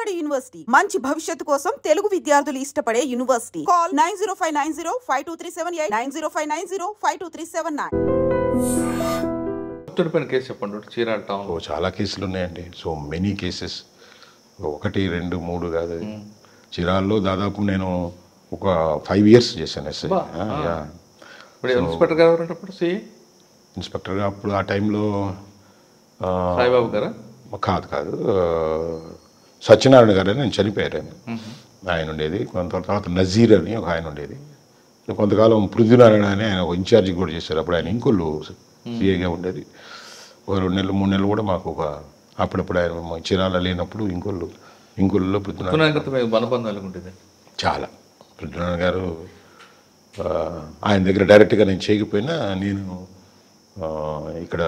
Tamil Nadu university మంచి భవిష్యత్తు కోసం తెలుగు విద్యార్థులు ఇష్టపడే యూనివర్సిటీ. కాల్ 9059052378 9059052379. కేసు చెప్పండి. చీరాల టౌన్ చాలా కేసులు ఉన్నాయండి. సో మెనీ కేసెస్, 1 2 3 కాదు. చీరాల్లో దాదాపు నేను ఒక 5 years చేశాను ఎస్ఐ. ఇన్స్పెక్టర్ గారు ఇన్స్పెక్టర్గా అప్పుడు ఆ టైంలో సాయిబాబు గారా? కాదు, సత్యనారాయణ గారు అని నేను చనిపోయారు. ఆయన ఉండేది. కొంత తర్వాత నజీర్ అని ఒక ఆయన ఉండేది. కొంతకాలం పృథ్వీనారాయణ అని ఆయన ఒక ఇన్ఛార్జి కూడా చేశారు. అప్పుడు ఆయన ఇంకొల్లు సిఐగా ఉండేది. ఒక 2 నెలలు 3 నెలలు కూడా మాకు ఒక అప్పుడప్పుడు ఆయన చీరాల లేనప్పుడు ఇంకొల్లులో పృథ్వీనారాయణ చాలా. పృథ్వీనారాయణ గారు ఆయన దగ్గర డైరెక్ట్గా నేను చేయకపోయినా నేను ఇక్కడ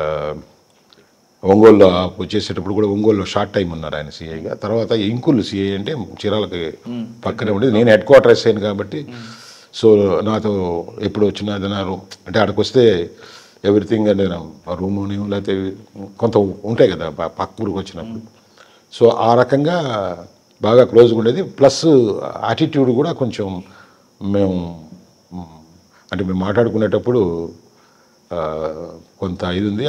ఒంగోలులో వచ్చేసేటప్పుడు కూడా ఒంగోలులో షార్ట్ టైం ఉన్నారు ఆయన సిఐగా. తర్వాత ఇంకొల్లు సిఐ అంటే చీరాలకి పక్కనే ఉండేది. నేను హెడ్ క్వార్టర్ ఎస్ఐను కాబట్టి సో నాతో ఎప్పుడు వచ్చినా అదన్నారు అంటే అక్కడికి వస్తే ఎవ్రీథింగ్ అంటే రూముని లేకపోతే కొంత ఉంటాయి కదా పక్క ఊరికి వచ్చినప్పుడు. సో ఆ రకంగా బాగా క్లోజ్గా ఉండేది. ప్లస్ యాటిట్యూడ్ కూడా కొంచెం మేము మాట్లాడుకునేటప్పుడు కొంత ఇది ఉంది.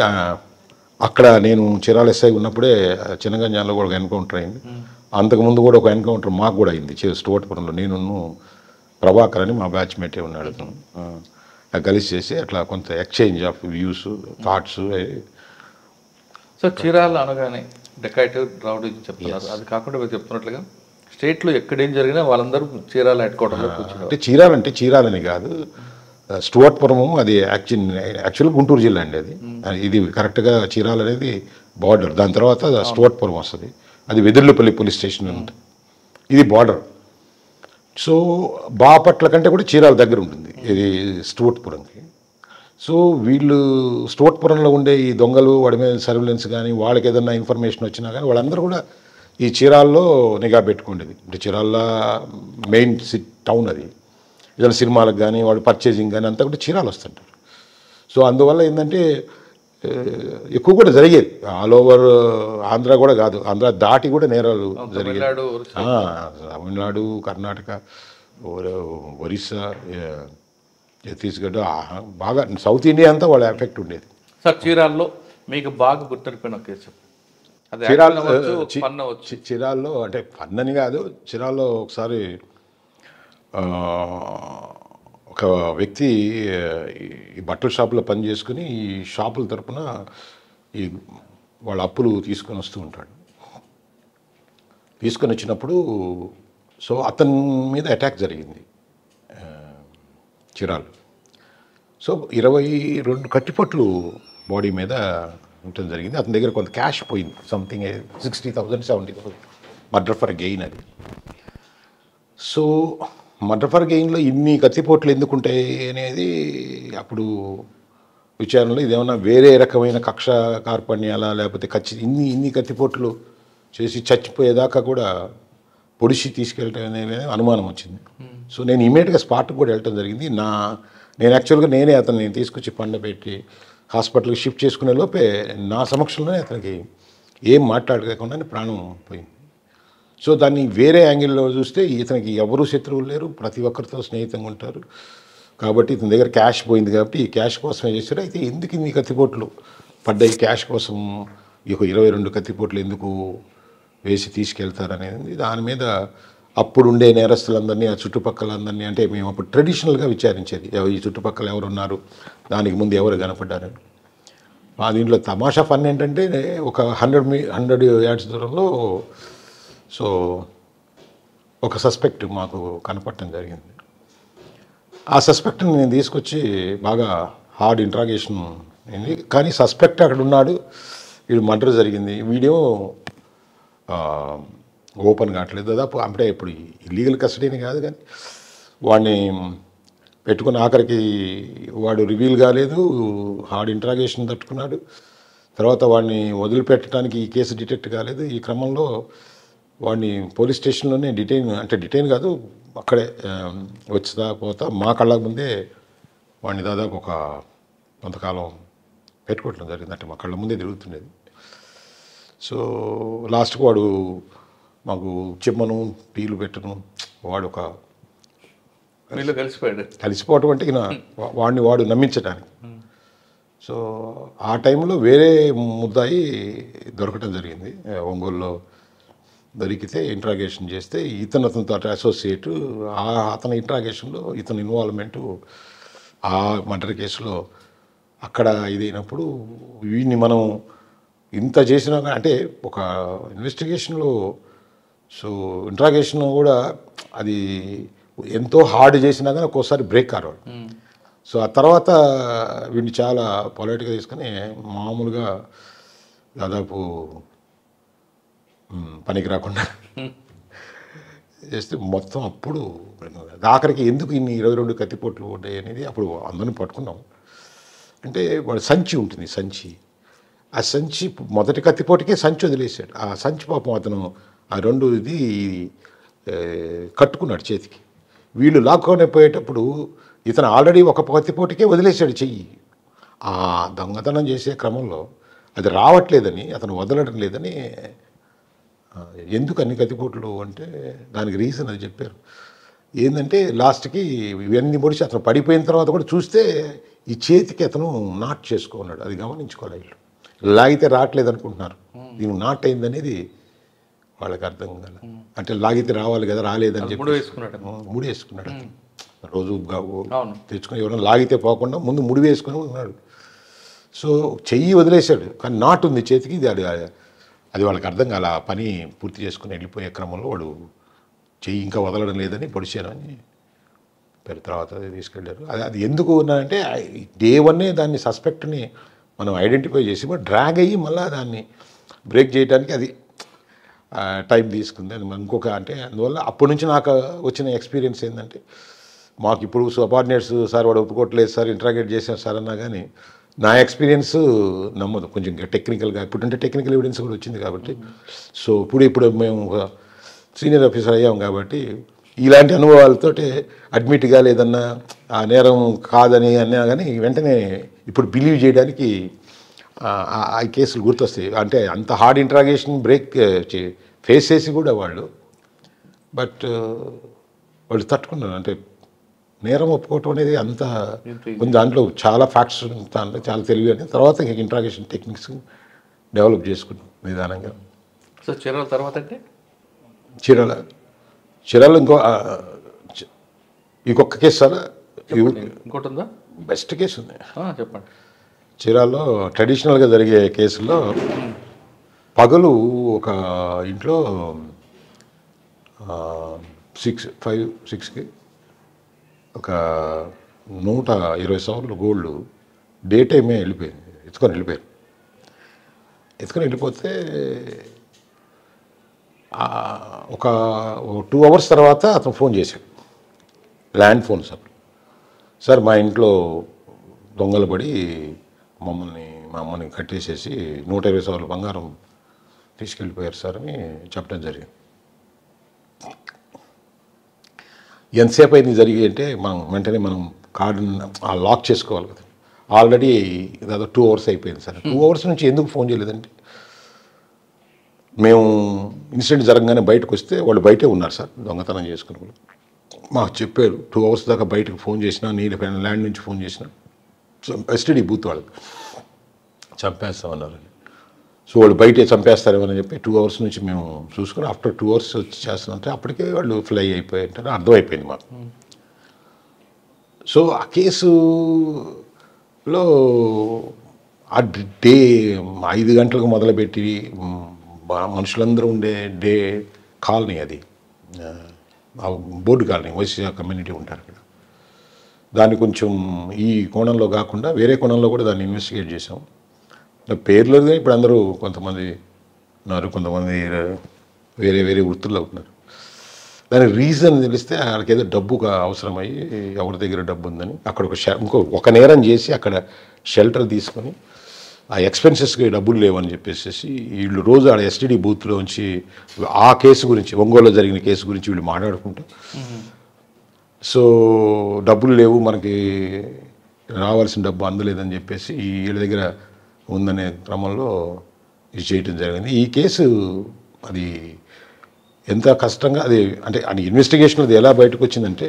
అక్కడ నేను చీరాల ఎస్ఐ ఉన్నప్పుడే చిన్నగంజాల్లో కూడా ఒక ఎన్కౌంటర్ అయింది. అంతకుముందు కూడా ఒక ఎన్కౌంటర్ మాకు కూడా అయింది స్టోట్పురంలో. నేను ప్రభాకర్ అని మా బ్యాచ్మేటే ఉన్నాడు. కలిసి చేసి అట్లా కొంత exchange of views thoughts. So Chirala అనగానే డెకాయిట్ రౌడీ చెప్తున్నారు. అది కాకుండా మీరు చెప్తున్నట్లుగా స్టేట్లో ఎక్కడేం జరిగినా వాళ్ళందరూ చీరాల హెడ్ క్వార్టర్లో కూర్చున్నారు. అంటే చీరాలని కాదు, స్టువర్ట్పురము అది యాక్చువల్గా గుంటూరు జిల్లా అండి. ఇది కరెక్ట్గా చీరాల అనేది బార్డర్. దాని తర్వాత స్టువర్ట్పురం వస్తుంది. అది వెదుర్లపల్లి పోలీస్ స్టేషన్ ఉంటుంది. ఇది బార్డర్. సో బాపట్ల కంటే కూడా చీరాల దగ్గర ఉంటుంది ఇది స్టువర్ట్పురంకి. సో వీళ్ళు స్టువర్ట్పురంలో ఉండే ఈ దొంగలు వాడి మీద సర్వేలెన్స్ కానీ వాళ్ళకి ఏదైనా ఇన్ఫర్మేషన్ వచ్చినా కానీ వాళ్ళందరూ కూడా ఈ చీరాల్లో నిఘా పెట్టుకుండేది. అంటే చీరాల్లో మెయిన్ టౌన్ అది. ఏదైనా సినిమాలకు కానీ వాడు పర్చేజింగ్ కానీ అంతా కూడా చీరాలు వస్తుంటారు. సో అందువల్ల ఏంటంటే ఎక్కువ కూడా జరిగేది. ఆల్ ఓవర్ ఆంధ్ర కూడా కాదు, ఆంధ్ర దాటి కూడా నేరాలు జరిగేది. తమిళనాడు, కర్ణాటక, ఒరిస్సా, ఛత్తీస్గఢ్, బాగా సౌత్ ఇండియా అంతా వాళ్ళ ఎఫెక్ట్ ఉండేది. సార్ చీరాల్లో మీకు బాగా గుర్తుండిపోయిన కేసు? చీరాల్లో అంటే పన్నని కాదు, చీరాల్లో ఒకసారి ఒక వ్యక్తి ఈ బట్టల షాపులో పని చేసుకుని ఈ షాపుల తరపున ఈ వాళ్ళ అప్పులు తీసుకొని వస్తూ ఉంటాడు. తీసుకొని వచ్చినప్పుడు సో అతని మీద అటాక్ జరిగింది చీరాలు. సో 22 కట్టిపట్లు బాడీ మీద ఉండటం జరిగింది. అతని దగ్గర కొంత క్యాష్ పోయింది, సంథింగ్ 60,000 70,000 మర్డర్ ఫర్ గెయిన్ అది. సో మర్డర్ ఫర్ గెయిన్లో ఇన్ని కత్తిపోట్లు ఎందుకుంటాయి అనేది అప్పుడు విచారణలో ఇదేమన్నా వేరే రకమైన కక్ష కార్పణ్యాలా లేకపోతే ఇన్ని కత్తిపోట్లు చేసి చచ్చిపోయేదాకా కూడా పొడిచి తీసుకెళ్ళటం అనేది అనుమానం వచ్చింది. సో నేను ఇమీడియట్గా స్పాట్కి కూడా వెళ్ళటం జరిగింది. నేను యాక్చువల్గా నేనే అతన్ని తీసుకొచ్చి పండబెట్టి హాస్పిటల్కి షిఫ్ట్ చేసుకునే లోపే నా సమక్షంలోనే అతనికి ఏం మాట్లాడకుండా ప్రాణం పోయింది. సో దాన్ని వేరే యాంగిల్లో చూస్తే ఇతనికి ఎవరూ శత్రువులు లేరు, ప్రతి ఒక్కరితో స్నేహితంగా ఉంటారు. కాబట్టి ఇతని దగ్గర క్యాష్ పోయింది కాబట్టి ఈ క్యాష్ కోసమే చేశారు. అయితే ఎందుకు ఇన్ని కత్తిపోట్లు పడ్డాయి, క్యాష్ కోసం ఈ 22 కత్తిపోట్లు ఎందుకు వేసి తీసుకెళ్తారనేది దాని మీద అప్పుడుండే నేరస్తులందరినీ ఆ చుట్టుపక్కలందరినీ అంటే మేము అప్పుడు ట్రెడిషనల్గా విచారించేది. ఈ చుట్టుపక్కల ఎవరున్నారు, దానికి ముందు ఎవరు కనపడ్డారని. మా దీంట్లో తమాషా ఫన్ ఏంటంటే ఒక 100 yards దూరంలో సో ఒక సస్పెక్ట్ మాకు కనపడటం జరిగింది. ఆ సస్పెక్ట్ని నేను తీసుకొచ్చి బాగా హార్డ్ ఇంట్రాగేషన్ అయింది. కానీ సస్పెక్ట్ అక్కడ ఉన్నాడు, వీడు మర్డర్ జరిగింది, వీడియో ఓపెన్ కావట్లేదు దాదాపు. అంటే ఇప్పుడు ఇల్లీగల్ కస్టడీని కాదు కానీ వాడిని పెట్టుకున్న ఆఖరికి వాడు రివీల్ కాలేదు, హార్డ్ ఇంట్రాగేషన్ తట్టుకున్నాడు. తర్వాత వాడిని వదిలిపెట్టడానికి ఈ కేసు డిటెక్ట్ కాలేదు. ఈ క్రమంలో వాడిని పోలీస్ స్టేషన్లోనే డిటైన్ కాదు అక్కడే వచ్చా పోతా మా కళ్ళ ముందే వాడిని దాదాపు కొంతకాలం పెట్టుకోవటం జరిగింది. అంటే మా కళ్ళ ముందే తిరుగుతుండేది. సో లాస్ట్కి వాడు మాకు చెప్పను, టీలు పెట్టను. వాడు ఒక వీళ్ళు కలిసిపోయాడు. కలిసిపోవటం అంటే ఇక వాడిని వాడు నమ్మించడానికి. సో ఆ టైంలో వేరే ముద్దాయి దొరకటం జరిగింది ఒంగోలులో. దొరికితే ఇంట్రాగేషన్ చేస్తే అతనితో అసోసియేట్, అతని ఇంట్రాగేషన్లో ఇతని ఇన్వాల్వ్మెంటు ఆ మర్డర్ కేసులో అక్కడ ఇదైనప్పుడు వీడిని మనం ఇంత చేసినా అంటే ఒక ఇన్వెస్టిగేషన్లో సో ఇంట్రాగేషన్ కూడా అది ఎంతో హార్డ్ చేసినా కానీ ఒక్కోసారి బ్రేక్ కారు. సో ఆ తర్వాత వీడిని చాలా పొలైట్గా తీసుకొని మామూలుగా దాదాపు పనికి రాకుండా చేస్తే మొత్తం అప్పుడు ఆఖరికి ఎందుకు ఇన్ని 22 కత్తిపోట్లు ఉంటాయి అనేది అప్పుడు అందరిని పట్టుకున్నాం. అంటే వాడు సంచి ఉంటుంది, సంచి. ఆ సంచి మొదటి కత్తిపోటుకే సంచి వదిలేసాడు. ఆ సంచి పాపం అతను ఆ 2 ఇది కట్టుకున్నాడు చేతికి. వీళ్ళు లాక్కొని పోయేటప్పుడు ఇతను ఆల్రెడీ ఒక కత్తిపోటుకే వదిలేశాడు చెయ్యి. ఆ దొంగతనం చేసే క్రమంలో అది రావట్లేదని, అతను వదలడం లేదని. ఎందుకు అన్ని కత్తిపోట్లు అంటే దానికి రీజన్ అది చెప్పారు. ఏంటంటే లాస్ట్కి ఇవన్నీ పొడిచి అతను పడిపోయిన తర్వాత కూడా చూస్తే ఈ చేతికి అతను నాట్ చేసుకున్నాడు. అది గమనించుకోవాలి వీళ్ళు. లాగితే రావట్లేదు అనుకుంటున్నారు, దీనికి నాట్ అయిందనేది వాళ్ళకి అర్థం కాదు. అంటే లాగితే రావాలి కదా, రాలేదని చెప్పి ముడి వేసుకున్నాడు. రోజు తెచ్చుకొని ఎవరైనా లాగితే పోకుండా ముందు ముడి వేసుకొని ఉన్నాడు. సో చెయ్యి వదిలేశాడు కానీ నాటు ఉంది చేతికి. అది వాళ్ళకి అర్థం కాల. ఆ పని పూర్తి చేసుకుని వెళ్ళిపోయే క్రమంలో వాడు చెయ్యి ఇంకా వదలడం లేదని పొడిచారని తర్వాత తీసుకెళ్ళారు. అది ఎందుకు ఉన్నారంటే డే 1 దాన్ని సస్పెక్ట్ని మనం ఐడెంటిఫై చేసి డ్రాగ్ అయ్యి మళ్ళీ దాన్ని బ్రేక్ చేయడానికి అది టైం తీసుకుంది. అది ఇంకొక అంటే అందువల్ల అప్పటి నుంచి నాకు వచ్చిన ఎక్స్పీరియన్స్ ఏంటంటే మాకు ఇప్పుడు సబార్డినేట్స్ సార్ వాడు ఒప్పుకోవట్లేదు సార్, ఇంట్రాగేట్ చేశారు సార్ అన్నా కానీ నా ఎక్స్పీరియన్స్ నమ్మదు. కొంచెం టెక్నికల్గా ఇప్పుడంటే టెక్నికల్ ఎవిడెన్స్ కూడా వచ్చింది కాబట్టి. సో ఇప్పుడు మేము ఒక సీనియర్ ఆఫీసర్ అయ్యాం కాబట్టి ఇలాంటి అనుభవాలతోటి అడ్మిట్గా లేదన్నా ఆ నేరం కాదని అన్నా కానీ వెంటనే ఇప్పుడు బిలీవ్ చేయడానికి ఆ కేసులు గుర్తొస్తాయి. అంటే అంత హార్డ్ ఇంట్రాగేషన్ బ్రేక్ ఫేస్ చేసి కూడా వాళ్ళు వాళ్ళు తట్టుకున్నారు. అంటే నేరం ఒప్పుకోవటం అనేది అంత కొంచెం దాంట్లో చాలా ఫ్యాక్ట్స్ దాంట్లో చాలా తెలివి అని తర్వాత ఇంట్రాగేషన్ టెక్నిక్స్ డెవలప్ చేసుకున్నాం నిదానంగా. సో చీరాల తర్వాత అంటే చీరాల ఇంకొక కేసు సార్, ఇంకోటి ఉందా? బెస్ట్ కేసు ఉంది చెప్పండి. చీరాల్లో ట్రెడిషనల్గా జరిగే కేసుల్లో పగలు ఒక ఇంట్లో 6కి ఒక 120 సవర్లు గోల్డ్ డే టైమే ఎత్తుకొని వెళ్ళిపోతే ఒక 2 hours తర్వాత అతను ఫోన్ చేశాడు, ల్యాండ్ ఫోన్ సార్ మా ఇంట్లో దొంగలు పడి మా అమ్మని కట్టేసేసి 120 సవర్ల బంగారం తీసుకెళ్ళిపోయారు సార్ అని చెప్పడం జరిగింది. ఎంతసేపు అయింది జరిగి అంటే వెంటనే మనం కార్డుని లాక్ చేసుకోవాలి కదా. ఆల్రెడీ దాదాపు 2 hours అయిపోయింది సార్. 2 hours నుంచి ఎందుకు ఫోన్ చేయలేదంటే మేము ఇన్సిడెంట్ జరగగానే బయటకు వస్తే వాళ్ళు బయటే ఉన్నారు సార్ దొంగతనం చేసుకుని వాళ్ళు. మాకు చెప్పారు 2 hours దాకా బయటకు ఫోన్ చేసినా, ల్యాండ్ నుంచి ఫోన్ చేసినా ఎస్టీడీ బూత్ వాళ్ళకి చంపేస్తామన్నారు. సో వాళ్ళు బయటే చంపేస్తారేమని చెప్పి 2 hours నుంచి మేము చూసుకుని ఆఫ్టర్ 2 hours వచ్చి చేస్తామంటే అప్పటికే వాళ్ళు ఫ్లై అయిపోయారంటే అర్థమైపోయింది మాకు. సో ఆ కేసులో ఆ డే 5 గంటలకు మొదలుపెట్టి మనుషులందరూ ఉండే డే కాలనీ, అది బోర్డు కాలనీ, వైశ్య కమ్యూనిటీ ఉంటారు అక్కడ. దాన్ని కొంచెం ఈ కోణంలో కాకుండా వేరే కోణంలో కూడా దాన్ని ఇన్వెస్టిగేట్ చేసాం. పేర్లుగా ఇప్పుడు అందరూ కొంతమంది ఉన్నారు, కొంతమంది వేరే వృత్తుల్లో ఉన్నారు. దానికి రీజన్ తెలిస్తే వాళ్ళకి ఏదో డబ్బుగా అవసరమయ్యి ఎవరి దగ్గర డబ్బు ఉందని అక్కడ ఒక నేరం చేసి అక్కడ షెల్టర్ తీసుకొని ఆ ఎక్స్పెన్సెస్కి డబ్బులు లేవని చెప్పేసి వీళ్ళు రోజు ఆడ ఎస్టీడీ బూత్లో ఉంచి ఆ కేసు గురించి, ఒంగోలులో జరిగిన కేసు గురించి వీళ్ళు మాట్లాడుకుంటూ సో డబ్బులు లేవు మనకి, రావాల్సిన డబ్బు అందలేదని చెప్పేసి వీళ్ళ దగ్గర ఉందనే క్రమంలో ఇది చేయటం జరిగింది. ఈ కేసు అది ఎంత కష్టంగా అది అంటే ఇన్వెస్టిగేషన్ అది ఎలా బయటకు వచ్చిందంటే,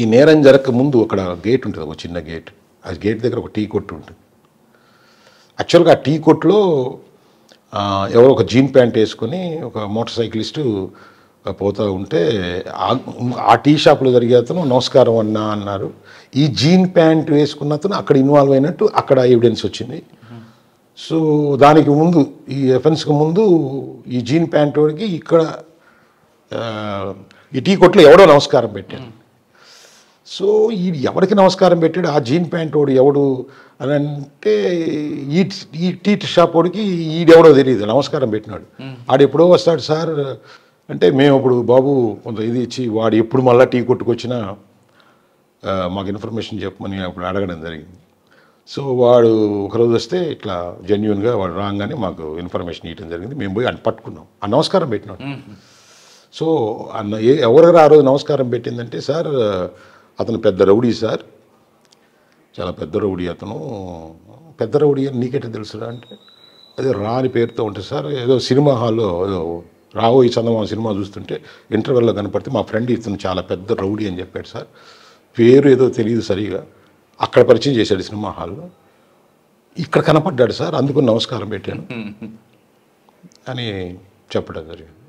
ఈ నేరం జరగక ముందు అక్కడ గేట్ ఉంటుంది, ఒక చిన్న గేట్. ఆ గేట్ దగ్గర ఒక టీ కొట్టు ఉంటుంది. యాక్చువల్గా ఆ టీ కొట్టులో ఎవరో ఒక జీన్ ప్యాంట్ వేసుకొని ఒక మోటార్ సైకిలిస్టు పోతూ ఉంటే ఆ టీ షాప్లో జరిగే అతను నమస్కారం అన్నా అన్నారు. ఈ జీన్ ప్యాంట్ వేసుకున్న అతను అక్కడ ఇన్వాల్వ్ అయినట్టు అక్కడ ఎవిడెన్స్ వచ్చింది. సో దానికి ముందు ఈ ఎఫెన్స్కి ముందు ఈ జీన్ ప్యాంట్ వాడికి ఇక్కడ ఈ టీ కొట్లో ఎవడో నమస్కారం పెట్టాడు. సో ఈ ఎవరికి నమస్కారం పెట్టాడు ఆ జీన్ ప్యాంట్ వాడు ఎవడు అని అంటే ఈ టీ షాప్ వాడికి ఈడెవడో తెలియదు, నమస్కారం పెట్టినాడు. ఆడు ఎప్పుడో వస్తాడు సార్ అంటే, మేము ఇప్పుడు బాబు కొంత ఇది ఇచ్చి వాడు ఎప్పుడు మళ్ళీ టీ కొట్టుకొచ్చినా మాకు ఇన్ఫర్మేషన్ చెప్పమని అప్పుడు అడగడం జరిగింది. సో వాడు ఒకరోజు వస్తే ఇట్లా జెన్యున్గా వాడు రాగానే మాకు ఇన్ఫర్మేషన్ ఇవ్వడం జరిగింది. మేము పోయి ఆయన పట్టుకున్నాం. ఆ నమస్కారం పెట్టినాడు. సో అన్న ఎవరెవరు ఆ రోజు నమస్కారం పెట్టిందంటే, సార్ అతను పెద్ద రౌడీ సార్, చాలా పెద్ద రౌడీ అతను. పెద్ద రౌడీ అని నీకెట్లా తెలుసురా అంటే, అదే రాని పేరుతో ఉంటుంది సార్. ఏదో సినిమా హాల్లో ఏదో రావోయి చందమామ సినిమా చూస్తుంటే ఇంటర్వెల్లో కనపడితే మా ఫ్రెండ్ ఇతను చాలా పెద్ద రౌడీ అని చెప్పాడు సార్. పేరు ఏదో తెలియదు సరిగా, అక్కడ పరిచయం చేశాడు సినిమా హాల్లో. ఇక్కడ కనపడ్డాడు సార్, అందుకు నమస్కారం పెట్టాను అని చెప్పడం జరిగింది.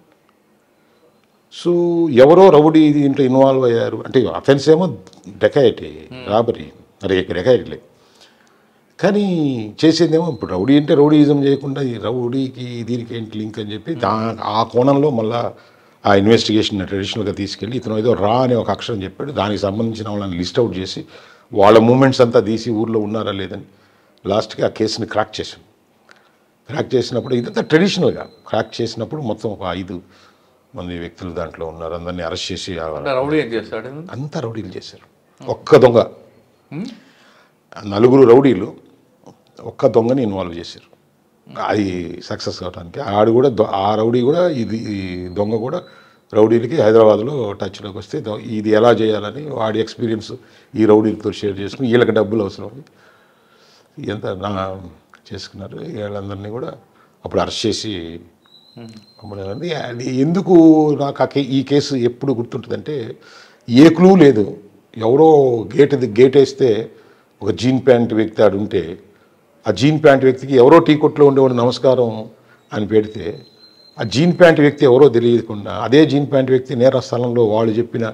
సో ఎవరో రౌడీ దీంట్లో ఇన్వాల్వ్ అయ్యారు అంటే, అఫెన్స్ ఏమో డెకాయిటీ, రాబరీ, అరే డెకాయిటీలే, కానీ చేసేదేమో ఇప్పుడు రౌడీ అంటే రౌడీయిజం చేయకుండా ఈ రౌడీకి దీనికి ఏంటి లింక్ అని చెప్పి ఆ కోణంలో మళ్ళీ ఆ ఇన్వెస్టిగేషన్ ట్రెడిషనల్గా తీసుకెళ్ళి ఇతను ఏదో రా అనే ఒక అక్షరం చెప్పాడు. దానికి సంబంధించిన వాళ్ళని లిస్ట్ అవుట్ చేసి వాళ్ళ మూమెంట్స్ అంతా తీసి ఊర్లో ఉన్నారా లేదని లాస్ట్కి ఆ కేసుని క్రాక్ చేసాం. క్రాక్ చేసినప్పుడు ఇదంతా ట్రెడిషనల్గా క్రాక్ చేసినప్పుడు మొత్తం ఒక 5 మంది వ్యక్తులు దాంట్లో ఉన్నారు. అందరినీ అరెస్ట్ చేసి రౌడీ ఏం చేస్తాడు, అంతా రౌడీలు చేశారు. ఒక్క దొంగ, 4 రౌడీలు ఒక్క దొంగని ఇన్వాల్వ్ చేశారు. అది సక్సెస్ అవడానికి ఆడు కూడా ఆ రౌడీ కూడా ఈ దొంగ కూడా రౌడీలకి హైదరాబాద్లో టచ్లోకి వస్తే ఇది ఎలా చేయాలని వాడి ఎక్స్పీరియన్స్ ఈ రౌడీలతో షేర్ చేసుకుని వీళ్ళకి డబ్బులు అవసరం ఎంత చేసుకున్నారు. వీళ్ళందరినీ కూడా అప్పుడు అరెస్ట్ చేసి అది ఎందుకు నాకు ఈ కేసు ఎప్పుడు గుర్తుంటుందంటే, ఏ క్లూ లేదు. ఎవరో గేట్ వేస్తే ఒక జీన్ ప్యాంట్ వ్యక్తి ఆడు ఉంటే ఆ జీన్ ప్యాంట్ వ్యక్తికి ఎవరో టీ కొట్లో ఉండేవాడు నమస్కారం అని పెడితే ఆ జీన్ ప్యాంట్ వ్యక్తి ఎవరో తెలియకుండా అదే జీన్ ప్యాంట్ వ్యక్తి నేర స్థలంలో వాళ్ళు చెప్పిన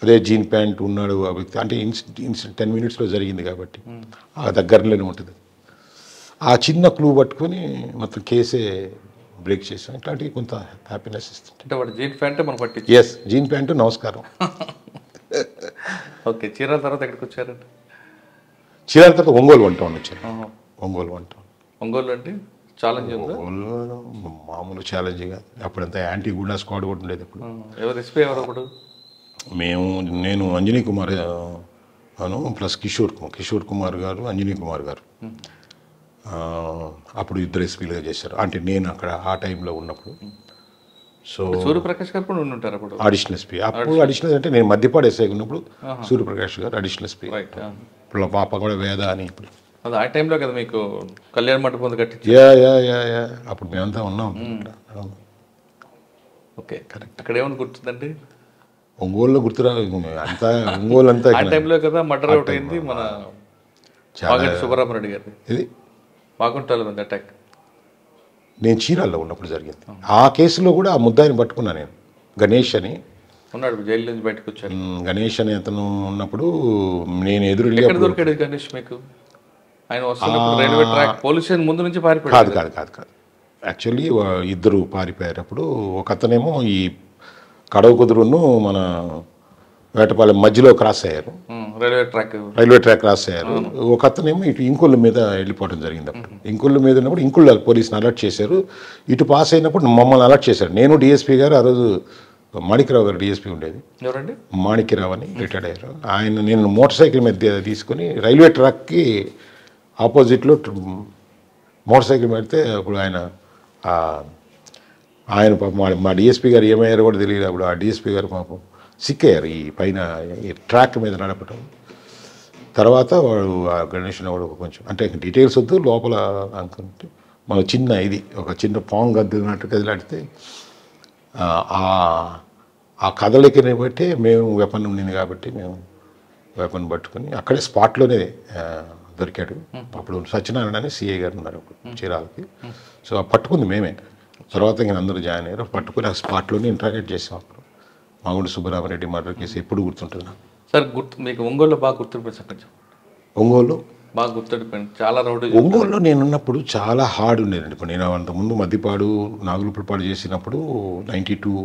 అదే జీన్ ప్యాంట్ ఉన్నాడు ఆ వ్యక్తి. అంటే ఇన్సిడెంట్ 10 మినిట్స్లో జరిగింది కాబట్టి ఆ దగ్గరలోనే ఉంటుంది. ఆ చిన్న క్లూ పట్టుకొని మొత్తం కేసే బ్రేక్ చేసాం. ఇట్లాంటివి కొంత హ్యాపీనెస్ ఇస్తుంటే వాడు జీన్ ప్యాంట్ మనం పట్టి ఎస్ జీన్ ప్యాంటు నమస్కారం. ఓకే, చీరాల తర్వాత ఎక్కడికి వచ్చారండి? చీరాల తర్వాత ఒంగోలు వన్ టౌన్ వచ్చారు. Ongole one town. ఒంగోలు అంటే ఛాలెంజ్ ఉందా? మామూలు ఛాలెంజ్ కాదు. అప్పుడంతా యాంటీ గుండా స్క్వాడ్ కూడా ఉండేది. అప్పుడు ఎవరు ఎస్పీ ఎవరు అప్పుడు? నేను అంజనీ కుమార్ అను ప్లస్ కిషోర్ కుమార్ గారు, అంజనీ కుమార్ గారు అప్పుడు 2 ఎస్పీలుగా చేశారు. అంటే నేను అక్కడ ఆ టైంలో ఉన్నప్పుడు. సో సూర్యప్రకాష్ గారు కూడా ఉంటారు అప్పుడు అడిషనల్ ఎస్పీ. అప్పుడు అడిషనల్ అంటే నేను మధ్యపాడు ఎస్ఐ ఉన్నప్పుడు సూర్యప్రకాష్ గారు అడిషనల్ ఎస్పీ. ఇప్పుడు పాప కూడా వేద అని. ఇప్పుడు అది ఆ టైంలో కదా మీకు కళ్యాణ మండపం కట్టి. యా అప్పుడు మేమంతా ఉన్నాం. Okay, correct. అక్కడ ఏమని గుర్తుందండి? ఒంగోలులో గుర్తురా అంతా ఒంగోలు అంతా ఆ టైంలో కదా మర్డర్ అవుట్ అయింది మన సుబ్బరామరెడ్డి గారి. ఇది మాగుంటలో ఉంది అటాక్. నేను చీరాల్లో ఉన్నప్పుడు జరిగింది ఆ కేసులో కూడా. ఆ ముద్దాయిని పట్టుకున్నా నేను, గణేష్ అని ఉన్నాడు, జైలు నుంచి బయటకు వచ్చారు. గణేష్ అని అతను ఉన్నప్పుడు నేను ఎదురు దొరికాడు గణేష్ మీకు? ఆయన వస్తున్నప్పుడు రైల్వే ట్రాక్ పోలీస్ స్టేషన్ ముందు నుంచి పారిపోయాడు. కాదు యాక్చువల్లీ 2 పారిపోయారు. అప్పుడు ఒక అతనేమో ఈ కడవ కుదురును మన వేటపాలెం మధ్యలో క్రాస్ అయ్యారు, రైల్వే ట్రాక్ క్రాస్ అయ్యారు. ఒక అతనేమో ఇటు ఇంకొల్లు మీద వెళ్ళిపోవడం జరిగింది. అప్పుడు ఇంకొల్లు మీద ఉన్నప్పుడు ఇంకొల్లు పోలీసుని అలర్ట్ చేశారు. ఇటు పాస్ అయినప్పుడు మమ్మల్ని అలర్ట్ చేశారు. నేను డిఎస్పీ గారు ఆ రోజు మాణిక్యరావు గారు డిఎస్పీ ఉండేది. ఎవరండి? మాణిక్యరావు అని రిటైర్డ్ అయ్యారు. నేను మోటార్ సైకిల్ మీద తీసుకొని రైల్వే ట్రాక్కి ఆపోజిట్లో మోటార్ సైకిల్ పెడితే అప్పుడు ఆయన పాపం మా డిఎస్పీ గారు ఏమయ్యారో కూడా తెలియదు. అప్పుడు ఆ డిఎస్పీ గారు పాపం సిక్ అయ్యారు ఈ పైన ఈ ట్రాక్ మీద నడపటం. తర్వాత వాడు ఆ గణేష్ వాడు కొంచెం అంటే డీటెయిల్స్ వద్దు, లోపల అనుకుంటే మన చిన్న ఇది ఒక చిన్న పాంగ్ గద్దినట్టు కదిలాడితే ఆ కదలికని బట్టి మేము వెపన్ ఉండింది కాబట్టి మేము వెపన్ పట్టుకుని అక్కడే స్పాట్లోనే దొరికాడు. అప్పుడు సత్యనారాయణ అని సిఐ గారు ఉన్నారు చీరాలకి. సో పట్టుకుంది మేమే. తర్వాత ఇంకా అందరూ జాయిన్ అయ్యారు. పట్టుకుని ఆ స్పాట్లోనే ఇంట్రాగేట్ చేసాం. అప్పుడు మాగుండు సుబ్బరామరెడ్డి మర్డర్ కేసు ఎప్పుడు గుర్తుంటుంది నాకు. సార్ మీకు ఒంగోలులో బాగా గుర్తుండిపోయింది. ఒంగోలు బాగా గుర్తుండిపోయింది. చాలా రౌడీ. ఒంగోలులో నేనున్నప్పుడు చాలా హార్డ్ ఉండేదండి. ఇప్పుడు నేను అంతకుముందు మద్దిపాడు నాగులుపులపాడు చేసినప్పుడు 92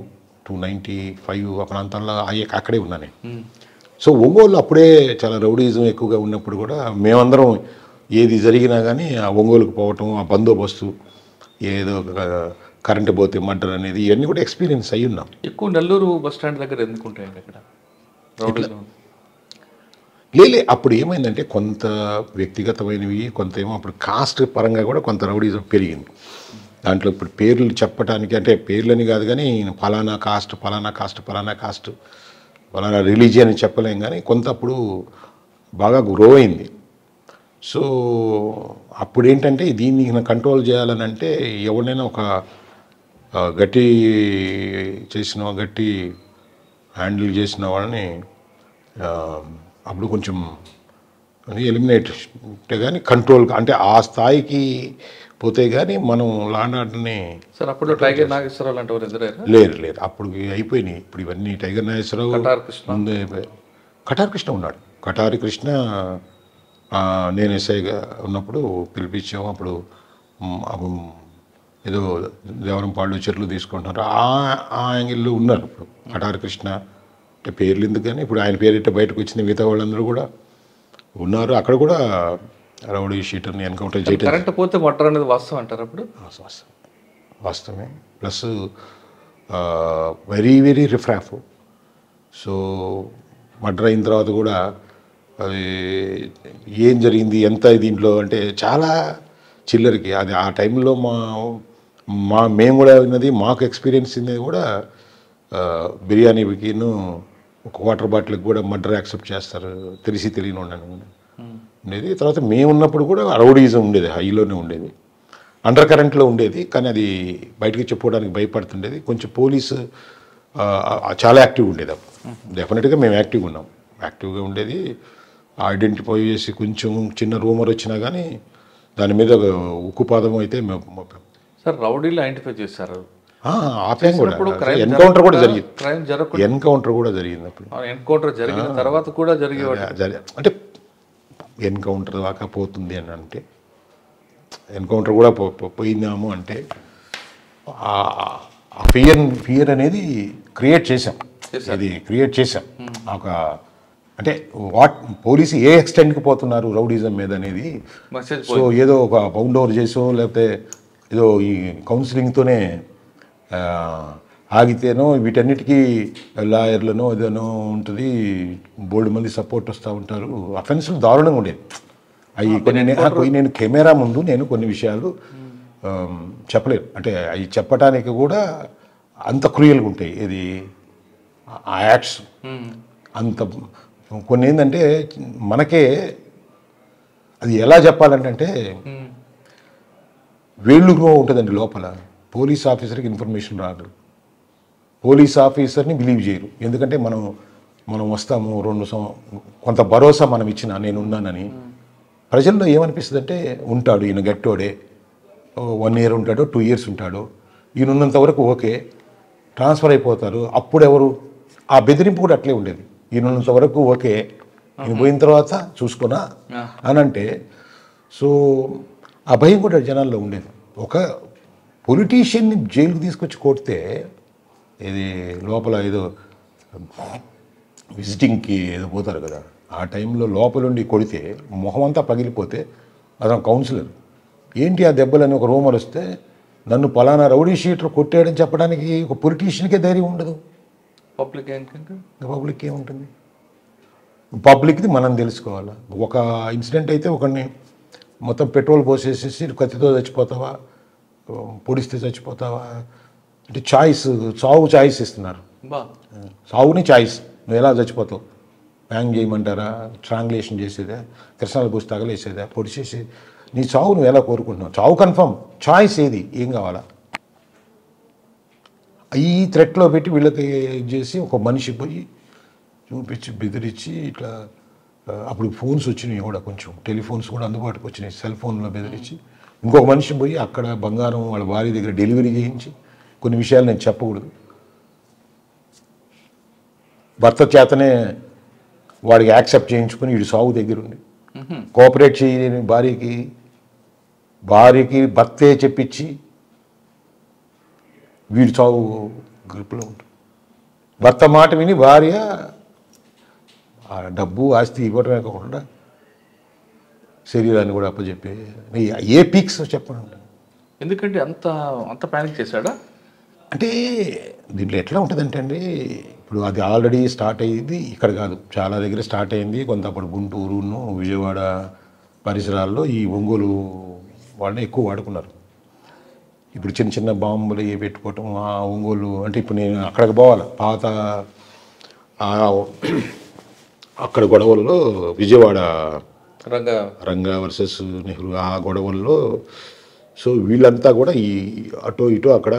to 95 ఆ ప్రాంతాల్లో అక్కడే ఉన్నాను. సో ఒంగోలు అప్పుడే చాలా రౌడీజం ఎక్కువగా ఉన్నప్పుడు కూడా మేమందరం ఏది జరిగినా కానీ ఆ ఒంగోలుకు పోవటం, ఆ బందోబస్తు, ఏదో కరెంటు పోతే మర్డర్ అనేది ఇవన్నీ కూడా ఎక్స్పీరియన్స్ అయ్యి ఉన్నాం. ఎక్కువ నెల్లూరు బస్ స్టాండ్ దగ్గర ఎందుకు ఉంటాయండి అక్కడ రౌడీజం? లేలే అప్పుడు ఏమైందంటే కొంత వ్యక్తిగతమైనవి, కొంత ఏమో అప్పుడు కాస్ట్ పరంగా కూడా కొంత రౌడీజం పెరిగింది. దాంట్లో ఇప్పుడు పేర్లు చెప్పడానికి అంటే పేర్లని కాదు కానీ ఫలానా కాస్ట్ ఫలానా కాస్ట్ ఫలానా కాస్ట్ ఫలానా రిలీజియన్ అని చెప్పలేం కానీ కొంత అప్పుడు బాగా గ్రో అయింది. సో అప్పుడు ఏంటంటే దీన్ని కంట్రోల్ చేయాలని అంటే ఎవరినైనా ఒక గట్టి హ్యాండిల్ చేసిన వాళ్ళని అప్పుడు కొంచెం ఎలిమినేట్ కానీ కంట్రోల్ అంటే ఆ స్థాయికి పోతే కానీ మనం లాండాటని. సార్ అప్పుడు టైగర్ నాగేశ్వరరావు లాంటి వారు ఎదురయ్యారు? లేరు అప్పుడు అయిపోయినాయి. ఇప్పుడు ఇవన్నీ టైగర్ నాగేశ్వరరావు ముందే కటారి కృష్ణ ఉన్నాడు. కటారి కృష్ణ నేను ఎస్ఐగా ఉన్నప్పుడు పిలిపించాము. అప్పుడు ఏదో దేవరంపాళ్ళు చెట్లు తీసుకుంటున్నారు ఆ యాంగిల్లో ఉన్నారు. ఇప్పుడు కటారి కృష్ణ అంటే పేర్లు ఎందుకు కానీ ఇప్పుడు ఆయన పేరిట బయటకు వచ్చింది. మిగతా వాళ్ళందరూ కూడా ఉన్నారు. అక్కడ కూడా రౌడీ షీటర్ని ఎన్కౌంటర్ చేయడం. కరెంట్ పోతే మర్డర్ అనేది వాస్తవం అంటారు అప్పుడు? వాస్తవమే. Plus very very riffraff. So murder అయిన తర్వాత కూడా అది ఏం జరిగింది ఎంత దీంట్లో అంటే చాలా చిల్లరికి అది ఆ టైంలో మేము కూడా విన్నది, మాకు ఎక్స్పీరియన్స్ ఉన్నది కూడా బిర్యానీకిను ఒక వాటర్ బాటిల్కి కూడా మర్డర్ యాక్సెప్ట్ చేస్తారు తెలియని ఉండేది. తర్వాత మేము ఉన్నప్పుడు కూడా రౌడీజం ఉండేది, హైలోనే ఉండేది, అండర్ కరెంట్లో ఉండేది. కానీ అది బయటకు చెప్పుకోవడానికి భయపడుతుండేది. కొంచెం పోలీసు చాలా యాక్టివ్గా ఉండేది. అప్పుడు డెఫినెట్గా మేము యాక్టివ్గా ఉండేది. ఐడెంటిఫై చేసి కొంచెం చిన్న రూమర్ వచ్చినా కానీ దాని మీద ఉక్కుపాదం అయితే సార్ రౌడీలు ఐడెంటిఫై చేశారు. ఆపాం కూడా. ఎన్కౌంటర్ కూడా జరిగింది. అప్పుడు ఎన్కౌంటర్ జరిగిన తర్వాత కూడా అంటే ఎన్కౌంటర్ దాకా పోతుంది అని అంటే ఎన్కౌంటర్ కూడా పోయిందాము అంటే ఫియర్ అనేది క్రియేట్ చేసాం. ఒక అంటే పోలీసు ఏ ఎక్స్టెంట్కి పోతున్నారు రౌడీజం మీద అనేది. సో ఏదో ఒక పౌండ్ ఓవర్ చేసో లేకపోతే ఏదో ఈ కౌన్సిలింగ్తోనే ఆగితేనో వీటన్నిటికీ లాయర్లను ఏదైనా ఉంటుంది, బోల్డ్ మంది సపోర్ట్ వస్తూ ఉంటారు. అఫెన్సులు దారుణంగా ఉండేది. అవి నేను కెమెరా ముందు కొన్ని విషయాలు చెప్పలేను. అంటే అవి చెప్పడానికి కూడా అంత క్రూయల్గా ఉంటాయి. ఇది ఆ యాక్ట్స్ అంత కొన్ని ఏంటంటే మనకే అది ఎలా చెప్పాలంటే వేళ్ళుగా ఉంటుందండి లోపల. పోలీస్ ఆఫీసర్కి ఇన్ఫర్మేషన్ రాదు, పోలీస్ ఆఫీసర్ని బిలీవ్ చేయరు. ఎందుకంటే మనం వస్తాము కొంత భరోసా మనం ఇచ్చిన నేనున్నానని ప్రజల్లో ఏమనిపిస్తుంది అంటే ఉంటాడు ఈయన గట్టోడే, 1 year ఉంటాడు, 2 years ఉంటాడు, ఈయన ఉన్నంత వరకు ఓకే, ట్రాన్స్ఫర్ అయిపోతారు. అప్పుడు ఎవరు ఆ బెదిరింపు కూడా అట్లే ఉండేది. ఈయన ఉన్నంత వరకు ఓకే, ఈయన పోయిన తర్వాత చూసుకున్నా అని అంటే. సో ఆ భయం కూడా జనాల్లో ఉండేది. ఒక పొలిటీషియన్ని జైలుకి తీసుకొచ్చి కొడితే ఇది లోపల ఏదో విజిటింగ్కి ఏదో పోతారు కదా, ఆ టైంలో లోపలుండి కొడితే మొహం అంతా పగిలిపోతే అతను కౌన్సిలర్ ఏంటి ఆ దెబ్బలని ఒక రూమర్ వస్తే నన్ను పలానా రౌడీ షీటర్ కొట్టాడని చెప్పడానికి ఒక పొలిటీషియన్కే ధైర్యం ఉండదు. పబ్లిక్ ఏముంటుంది? పబ్లిక్ది మనం తెలుసుకోవాలి. ఒక ఇన్సిడెంట్ అయితే ఒకరిని మొత్తం పెట్రోల్ పోసేసేసి కత్తితో చచ్చిపోతావా, పొడిస్తే చచ్చిపోతావా అంటే చావు చాయిస్ ఇస్తున్నారు. చావుని చాయిస్, నువ్వు ఎలా చచ్చిపోతావు, బ్యాంగ్ చేయమంటారా, స్ట్రాంగులేషన్ చేసేదా, కృష్ణాలు పూసి తగలేసేదా, పొడిచేసి నీ చావు నువ్వు ఎలా కోరుకుంటున్నావు? చావు కన్ఫర్మ్, చాయిస్ ఏది, ఏం కావాలా? ఈ థ్రెట్లో పెట్టి వీళ్ళకి ఇది చేసి ఒక మనిషి పోయి చూపించి బెదిరించి ఇట్లా అప్పుడు ఫోన్స్ వచ్చినాయి కూడా, కొంచెం టెలిఫోన్స్ కూడా అందుబాటుకు వచ్చినాయి, సెల్ ఫోన్లో బెదిరించి ఇంకొక మనిషి పోయి అక్కడ బంగారం వాళ్ళ భార్య దగ్గర డెలివరీ చేయించి, కొన్ని విషయాలు నేను చెప్పకూడదు, భర్త చేతనే వాడికి యాక్సెప్ట్ చేయించుకొని వీడి సాగు దగ్గరుండి కోఆపరేట్ చేయని భార్యకి భర్తే చెప్పించి వీడి సాగు గ్రిప్లో ఉంటుంది. భర్త మాట విని భార్య ఆ డబ్బు ఆస్తి ఇవ్వటమే కాకుండా శరీరాన్ని కూడా అప్పచెప్పే ఏ పీక్స్ చెప్పండి. ఎందుకంటే అంత అంత ప్యానిక్ చేశాడా? అంటే దీంట్లో ఎట్లా ఉంటుందంటే అండి, ఇప్పుడు అది ఆల్రెడీ స్టార్ట్ అయ్యింది ఇక్కడ కాదు, చాలా దగ్గర స్టార్ట్ అయింది. కొంత అప్పుడు గుంటూరును విజయవాడ పరిసరాల్లో ఈ ఒంగోలు వాళ్ళని ఎక్కువ వాడుకున్నారు. ఇప్పుడు చిన్న చిన్న బాంబులు పెట్టుకోవటం ఆ ఒంగోలు అంటే ఇప్పుడు నేను అక్కడికి పోవాలి పాత అక్కడ గొడవల్లో విజయవాడ రంగా వర్సెస్ నెహ్రూ ఆ గొడవల్లో సో వీళ్ళంతా కూడా ఈ అటో ఇటో అక్కడ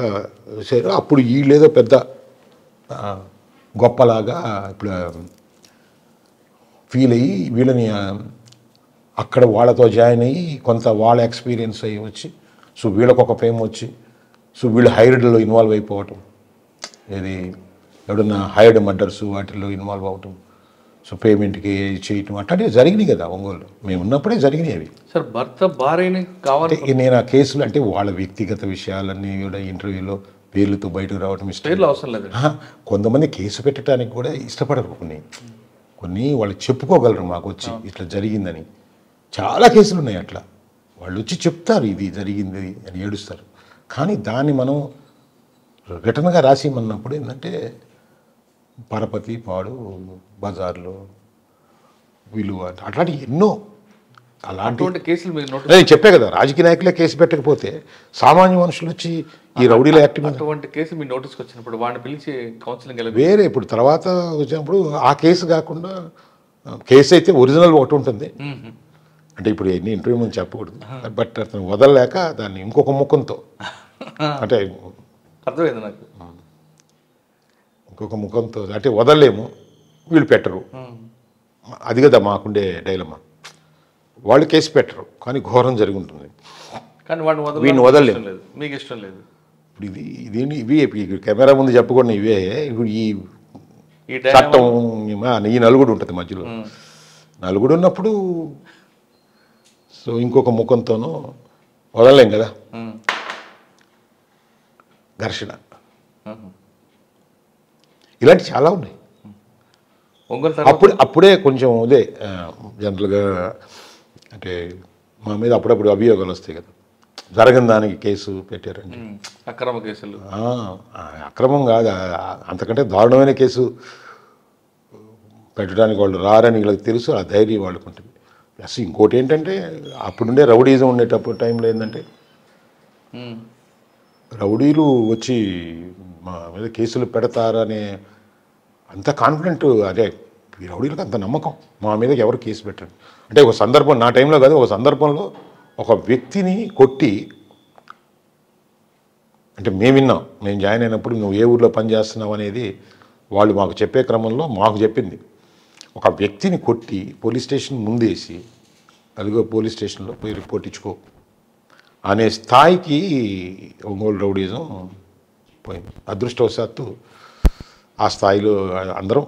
చేరు. అప్పుడు వీళ్ళేదో పెద్ద గొప్పలాగా ఇప్పుడు ఫీల్ అయ్యి వీళ్ళని అక్కడ వాళ్ళతో జాయిన్ అయ్యి కొంత వాళ్ళ ఎక్స్పీరియన్స్ అయ్యి వచ్చి సో వీళ్ళకు ఒక ఫేమ్ వచ్చి సో వీళ్ళు హైర్డ్లో ఇన్వాల్వ్ అయిపోవటం, ఇది ఎవడన్నా హైర్డ్ మర్డర్స్ వాటిల్లో ఇన్వాల్వ్ అవటం, సో పేమెంట్కి చేయటం అట్లాంటివి జరిగినాయి కదా ఒంగోలు. మేము ఉన్నప్పుడే జరిగినాయి అవి. సార్ భర్త భార్యని కావాలి నేను ఆ కేసులు అంటే వాళ్ళ వ్యక్తిగత విషయాలన్నీ కూడా ఇంటర్వ్యూలో పేర్లతో బయటకు రావడం ఇష్టం. అవసరం లేదు. కొంతమంది కేసు పెట్టడానికి కూడా ఇష్టపడరు, కొన్ని వాళ్ళు చెప్పుకోగలరు మాకు వచ్చి ఇట్లా జరిగిందని. చాలా కేసులు ఉన్నాయి అట్లా, వాళ్ళు వచ్చి చెప్తారు ఇది జరిగింది అని ఏడుస్తారు. కానీ దాన్ని మనం రిటర్న్గా రాసిమన్నప్పుడు ఏంటంటే పరపతి పాడు బజార్లో వీళ్ళు అట్లాంటి ఎన్నో అలాంటి కేసులు నేను చెప్పే కదా, రాజకీయ నాయకులే కేసు పెట్టకపోతే సామాన్య మనుషులు వచ్చి ఈ రౌడీల యాక్టివ్ అటువంటి కేసు మీ నోటీస్కి వచ్చినప్పుడు వాడిని పిలిచి కౌన్సిలింగ్ వేరే ఇప్పుడు తర్వాత వచ్చినప్పుడు ఆ కేసు కాకుండా కేసు అయితే ఒరిజినల్ ఒకటి ఉంటుంది. అంటే ఇప్పుడు ఎన్ని ఇంటర్వ్యూ మనం చెప్పకూడదు, బట్ అతను వదలలేక దాన్ని ఇంకొక ముఖంతో అంటే అర్థమైంది నాకు, ఇంకొక ముఖంతో అంటే వదలలేము వీళ్ళు పెట్టరు. అది కదా మాకుండే డైలమా, వాళ్ళు కేసు పెట్టరు కానీ ఘోరం జరిగి ఉంటుంది, కానీ వాడిని వీడిని వదలలేము. మీకు ఇష్టం లేదు. ఇప్పుడు ఇవి కెమెరా ముందు చెప్పకుండా ఇవే ఇప్పుడు ఈ చట్టం ఈ నలుగుడు ఉంటుంది మధ్యలో, నలుగుడు ఉన్నప్పుడు సో ఇంకొక ముఖంతోనూ వదలలేం కదా. ఘర్షణ ఇలాంటి చాలా ఉన్నాయి. అప్పుడే కొంచెం అదే జనరల్గా అంటే మా మీద అప్పుడప్పుడు అభియోగాలు వస్తాయి కదా, జరగని దానికి కేసు పెట్టారండి, అక్రమ కేసులు. అక్రమం కాదు, అంతకంటే దారుణమైన కేసు పెట్టడానికి వాళ్ళు రారని వీళ్ళకి తెలుసు, ఆ ధైర్యం వాళ్ళకు ఉంటుంది. ప్లస్ ఇంకోటి ఏంటంటే అప్పుడుండే రౌడీజం ఉండేటప్పుడు టైంలో ఏంటంటే రౌడీలు వచ్చి మా మీద కేసులు పెడతారనే అంత కాన్ఫిడెంట్, అదే ఈ రౌడీలకు అంత నమ్మకం మా మీద ఎవరు కేసు పెట్టరు. అంటే ఒక సందర్భం నా టైంలో కాదు, ఒక సందర్భంలో ఒక వ్యక్తిని కొట్టి, అంటే మేము విన్నాం, మేము జాయిన్ అయినప్పుడు నువ్వు ఏ ఊర్లో పనిచేస్తున్నావు అనేది వాళ్ళు మాకు చెప్పే క్రమంలో మాకు చెప్పింది. ఒక వ్యక్తిని కొట్టి పోలీస్ స్టేషన్ ముందేసి అదిగో పోలీస్ స్టేషన్లో పోయి రిపోర్ట్ ఇచ్చుకో అనే స్థాయికి ఒంగోలు రౌడీజం పోయింది. అదృష్టవశాత్తు ఆ స్థాయిలో అందరం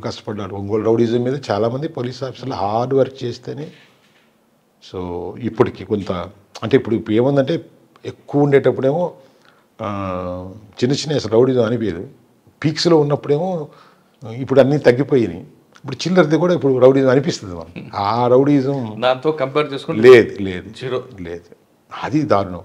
కష్టపడ్డారు. ఒంగోలు రౌడీజం మీద చాలామంది పోలీస్ ఆఫీసర్లు హార్డ్ వర్క్ చేస్తేనే సో ఇప్పటికి కొంత అంటే ఇప్పుడు ఏముందంటే ఎక్కువ ఉండేటప్పుడేమో చిన్న చిన్న రౌడీజం అనిపించదు, పీక్స్లో ఉన్నప్పుడేమో ఇప్పుడు అన్నీ తగ్గిపోయినాయి. ఇప్పుడు చిల్లరది కూడా ఇప్పుడు రౌడీజం అనిపిస్తుంది మనం. ఆ రౌడీజం దాంతో కంపేర్ చేసుకుంటే లేదు, అది దారుణం.